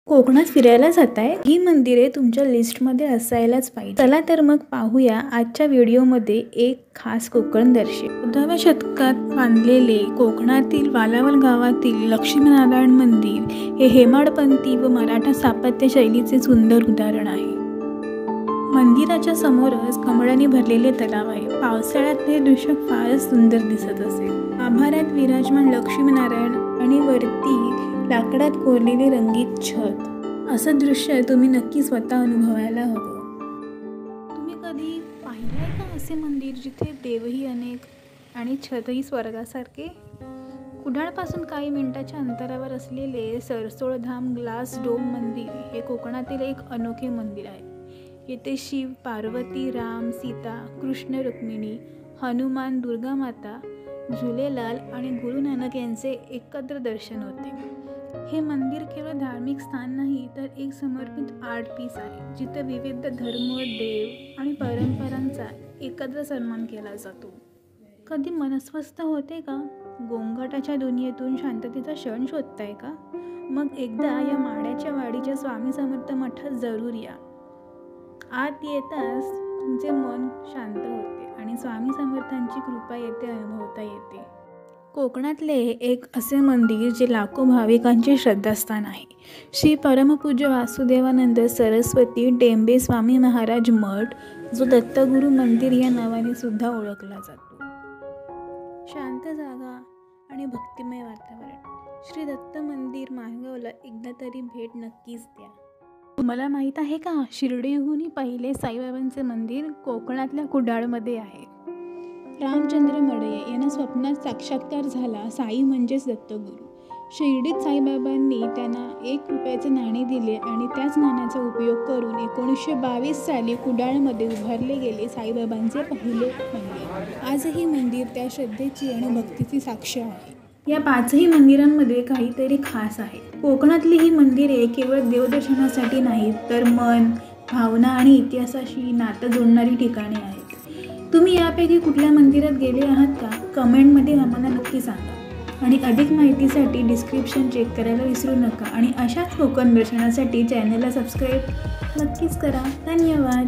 कोकणात फिरायला जाताय, ही मंदिरे तुमच्या लिस्टमध्ये असायलाच पाहिजे। चला तर मग पाहूया आजच्या व्हिडिओमध्ये एक खास कोकण दर्शन। 14व्या शतकात बांधलेले कोकणातील वालावल गावातील लक्ष्मीनारायण मंदिर हे हेमाडपंथी व मराठा स्थापत्य शैलीचे सुंदर उदाहरण आहे। मंदिराच्या समोरच कमळाने भरलेले तलाव आहे। पावसाळ्यात हे दृश्य फारच सुंदर दिसत असेल। आभारात विराजमान लक्ष्मीनारायण आणि वरती लाकडात कोरलेले रंगीत छत, असं दृश्य तुम्ही नक्की स्वतः अनुभवायला हवं। तुम्ही कधी पाहिलंय का असे मंदिर जिथे देवही अनेक आणि छतही स्वर्गासारखे? कुडाळपासून काही मिनिटाच्या अंतरावर असलेले सरसोळधाम ग्लास डोम मंदिर हे कोकणातील एक अनोखे मंदिर आहे। येथे शिव, पार्वती, राम, सीता, कृष्ण, रुक्मिणी, हनुमान, दुर्गा माता, झुलेलाल आणि गुरु नानक यांचे एकत्र दर्शन होते। हे मंदिर केवळ धार्मिक स्थान नाही तर एक समर्पित आर्ट पीस आहे, जिथे विविध धर्म, देव आणि परंपरांचा एकत्र सन्मान केला जातो। कधी मनस्वस्थ होते का? गोंगाटाच्या दुनियेतून शांततेचा क्षण शोधताय का? मग एकदा या माड्याच्या वाडीच्या स्वामी समर्थ मठात जरूर या। आत येताच तुमचे मन शांत होते आणि स्वामी समर्थांची कृपा येथे अनुभवता येते। कोकणातले एक असे मंदिर जे लाखो भाविकांचे श्रद्धास्थान आहे। श्री परमपूज्य वासुदेवानंद सरस्वती टेंबे स्वामी महाराज मठ, जो दत्तगुरू मंदिर या नावाने सुद्धा ओळखला जातो। शांत जागा आणि भक्तिमय वातावरण। श्री दत्त मंदिर माणगावला एकदा तरी भेट नक्कीच द्या। तुम्हाला माहीत आहे का, शिर्डीहूनही पहिले साईबाबांचे मंदिर कोकणातल्या कुडाळमध्ये आहे। रामचंद्र मडये यांना स्वप्नात साक्षात्कार झाला। साई म्हणजेच दत्तगुरू। शिर्डीत साईबाबांनी त्यांना 1 रुपयाचे नाणे दिले आणि त्याच नाण्याचा उपयोग करून 1922 साली कुडाळमध्ये उभारले गेले साईबाबांचे पहिले मंदिर। आजही मंदिर त्या श्रद्धेची आणि भक्तीची साक्ष आहे। या 5ही मंदिरांमध्ये काहीतरी खास आहे। कोकणातली ही मंदिरे केवळ देवदर्शनासाठी नाहीत, तर मन, भावना आणि इतिहासाशी नातं जोडणारी ठिकाणे आहेत। तुम्ही यापैकी कुठल्या मंदिरात गेले आहात का? कमेंटमध्ये आम्हाला नक्की सांगा। आणि अधिक माहितीसाठी डिस्क्रिप्शन चेक करायला विसरू नका। आणि अशाच कोकण दर्शनासाठी चॅनलला सबस्क्राईब नक्कीच करा। धन्यवाद।